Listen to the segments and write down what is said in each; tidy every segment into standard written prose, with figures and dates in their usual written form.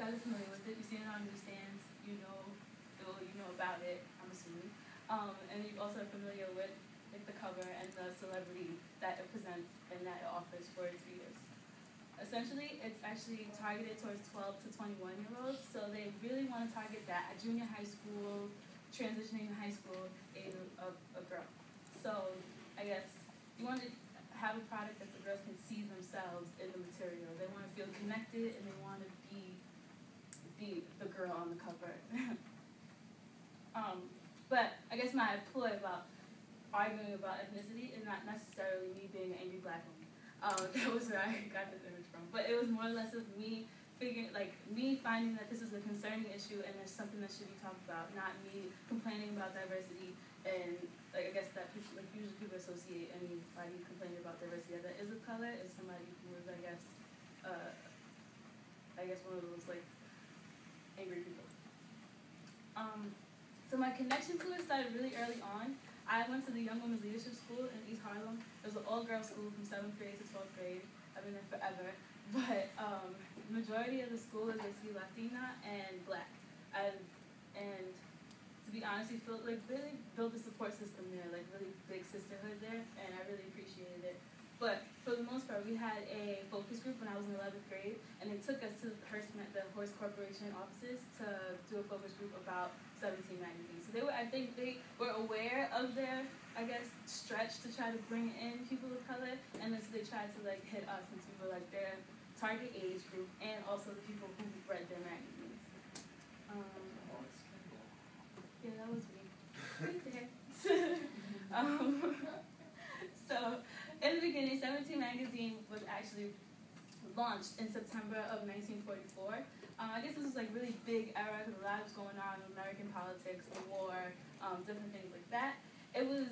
guys are familiar with it. You've seen it on newsstands. You know, well, you know about it, I'm assuming. And you also are familiar with like the cover and the celebrity that it presents and that it offers for its readers. Essentially, it's actually targeted towards 12 to 21-year-olds, so they really want to target that junior high school, transitioning to high school age of a girl. So I guess you want to have a product that the girls can see themselves in the material. They want to feel connected and they want to be the girl on the cover. But I guess my ploy about arguing about ethnicity is not necessarily me being an angry black woman. That was where I got this image from. But it was more or less of me finding that this is a concerning issue and there's something that should be talked about, not me complaining about diversity and like I guess that people like usually people associate anybody complaining about diversity that is of color is somebody who is I guess one of those like angry people. So my connection to it started really early on. I went to the Young Women's Leadership School in East Harlem. It was an all-girls school from 7th grade to 12th grade. I've been there forever. But the majority of the school is basically Latina and black. And to be honest, we really built a support system there, like really big sisterhood there, and I really appreciated it. But for the most part, we had a focus group when I was in 11th grade, and they took us to the Hearst Corporation offices to do a focus group about 17 magazines. So I think they were aware of their, I guess, stretch to try to bring in people of color, and then so they tried to like hit us since we were like their target age group, and also the people who read their magazines. Yeah, that was me. Right there. So, in the beginning, 17 magazine was actually launched in September of 1944. I guess this was like really big era because a lot was going on in American politics, the war, different things like that. It was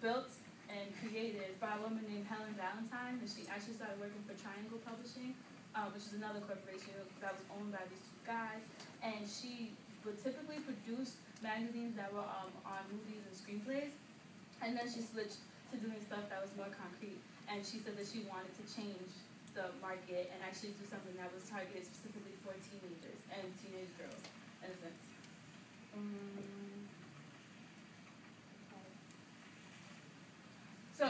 built and created by a woman named Helen Valentine, and she actually started working for Triangle Publishing, which is another corporation that was owned by these two guys. And she would typically produce magazines that were on movies and screenplays, and then she switched to doing stuff that was more concrete. And she said that she wanted to change the market and actually do something that was targeted specifically for teenagers and teenage girls, in a sense. So,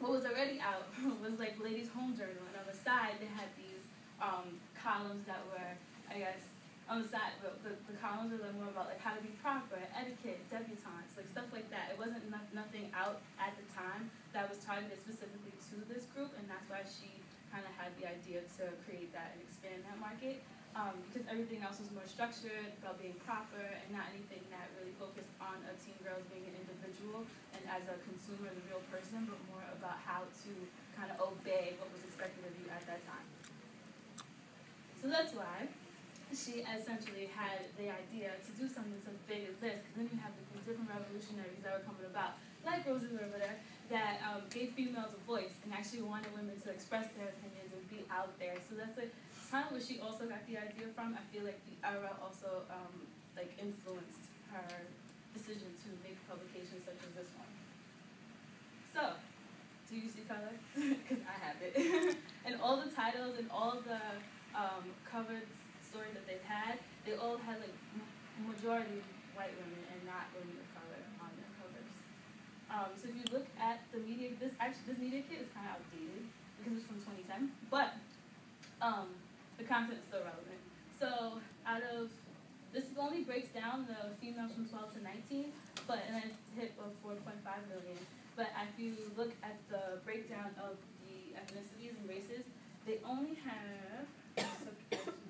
what was already out was like Ladies' Home Journal, and on the side they had these columns that were, I guess, on the side, the columns were more about like how to be proper, etiquette, debutantes, like stuff like that. It wasn't nothing out at the time that was targeted specifically to this group, and that's why she kind of had the idea to create that and expand that market, because everything else was more structured, about being proper, and not anything that really focused on a teen girl being an individual and as a consumer, the real person, but more about how to kind of obey what was expected of you at that time. So that's why she essentially had the idea to do something so big as this, because then you have these different revolutionaries that were coming about, like Rosie over there, that gave females a voice and actually wanted women to express their opinions and be out there. So that's like kind of where she also got the idea from. I feel like the era also like influenced her decision to make publications such as this one. So, do you see color? Because I have it. And all the titles and all the covered stories that they've had, they all had like majority white women and not women of color on their covers. So if you look at the media, this media kit is kind of outdated because it's from 2010, but the content is still relevant. So this only breaks down the females from 12 to 19, and then it's hit of 4.5 million. But if you look at the breakdown of the ethnicities and races, they only have,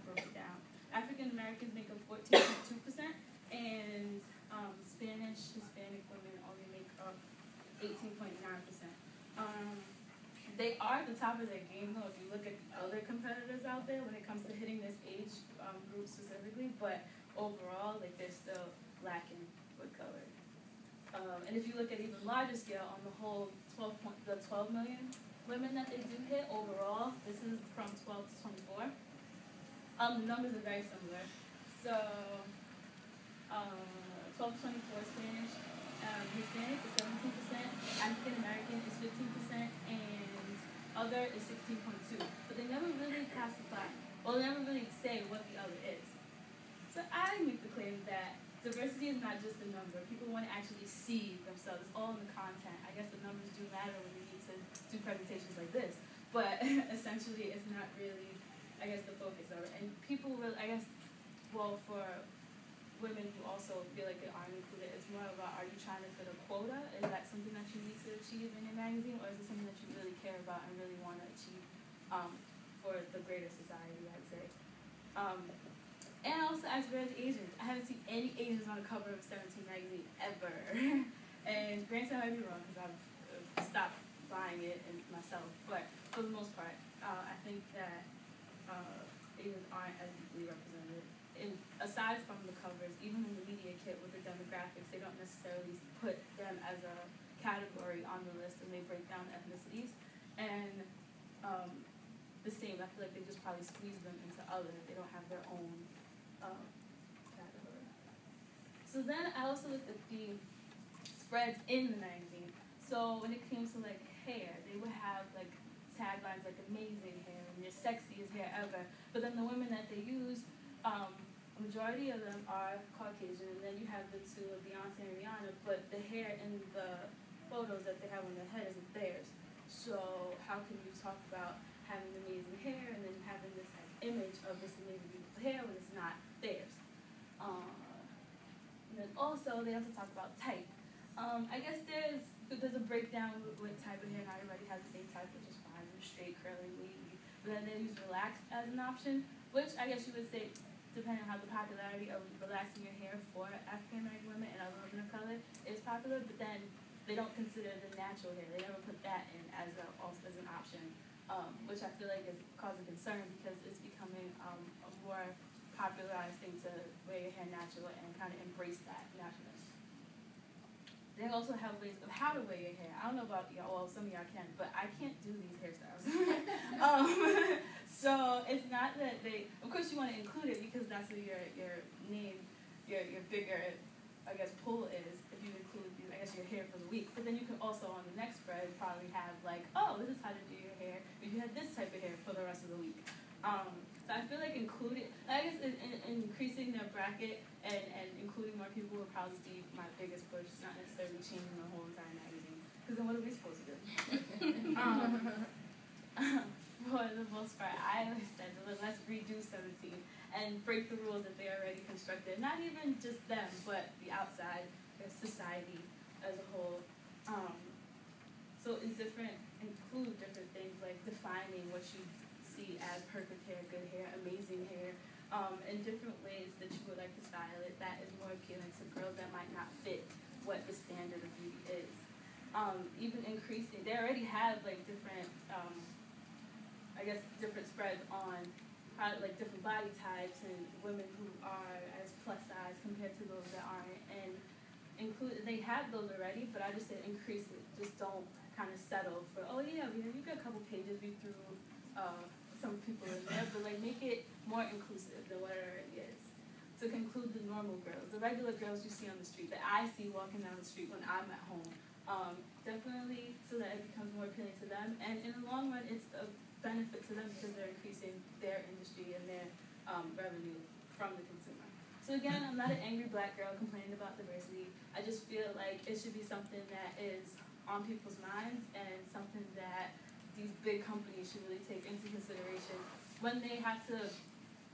broke it down. African Americans make up 14.2%, and Hispanic women only make up 18.9%. They are at the top of their game, though, if you look at the other competitors out there when it comes to hitting this age group specifically, but overall, like, they're still lacking with color. And if you look at even larger scale, on the whole, the 12 million women that they do hit overall, this is from 12 to 24. The numbers are very similar. So, 12 to 24 Spanish, Hispanic is 17%, African American is 15%, and other is 16.2%. But they never really classify or they'll never really say what the other is. So I make the claim that diversity is not just a number. People want to actually see themselves. It's all in the content. I guess the numbers do matter when you need to do presentations like this. But essentially, it's not really, I guess, the focus of it. And people really, I guess, well, for women who also feel like they aren't included, it's more about, are you trying to fit a quota? Is that something that you need to achieve in your magazine? Or is it something that you really care about and really want to achieve for the greater society, I'd say? And also, as well as Asians, I haven't seen any Asians on the cover of 17 magazine ever. And granted, I might be wrong because I've stopped buying it and myself. But for the most part, I think that Asians aren't as equally represented. And aside from the covers, even in the media kit with the demographics, they don't necessarily put them as a category on the list, and they break down ethnicities. And the same, I feel like they just probably squeeze them into other. They don't have their own category. So then I also looked at the spreads in the magazine. So when it came to like hair, they would have like taglines like amazing hair and your sexiest hair ever. But then the women that they use, a majority of them are Caucasian, and then you have the two of Beyonce and Rihanna, but the hair in the photos that they have on their head isn't theirs. So how can you talk about having amazing hair and then having this like, image of this amazing beautiful hair when it's not theirs? And then also they also talk about type. I guess there's a breakdown with type of hair. Not everybody has the same type, which is fine. Straight, curly, wavy. But then they use relaxed as an option, which I guess you would say, depending on how the popularity of relaxing your hair for African American women and other women of color is popular, but then they don't consider the natural hair. They never put that in as an option, which I feel like is causing concern because it's becoming a more popularized thing to wear your hair natural and kind of embrace that naturalness. They also have ways of how to wear your hair. I don't know about y'all, well, some of y'all can, but I can't do these hairstyles. So it's not that they, of course you want to include it because that's what your name, your bigger, I guess, pull is if you include, I guess, your hair for the week. But then you can also on the next spread probably have like, oh, this is how to do your hair if you had this type of hair for the rest of the week. So I feel like I guess increasing their bracket and including more people would probably be my biggest push, not necessarily changing the whole entire magazine. Because then what are we supposed to do? For the most part, I always said, let's redo 17 and break the rules that they already constructed. Not even just them, but the outside, the society as a whole. So include different things like defining what you see as perfect hair, good hair, amazing hair, in different ways that you would like to style it that is more appealing to girls that might not fit what the standard of beauty is. Even increasing, they already have like different, I guess, different spreads on how, like different body types and women who are as plus size compared to those that aren't, and they have those already, but I just said increase it. Just don't kind of settle for, oh yeah, you got a couple pages, we threw some people in there, but like make it more inclusive than whatever it is. To conclude, the normal girls, the regular girls you see on the street, that I see walking down the street when I'm at home, definitely so that it becomes more appealing to them, and in the long run, it's a benefit to them because they're increasing their industry and their revenue from the consumer. So again, I'm not an angry black girl complaining about diversity. I just feel like it should be something that is on people's minds and something that these big companies should really take into consideration when they have to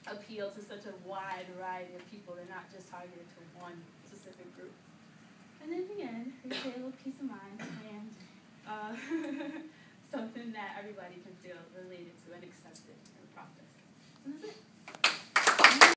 appeal to such a wide variety of people. They're not just targeted to one specific group. And in the end, they say a little peace of mind and something that everybody can feel related to and accepted in the process. And that's it.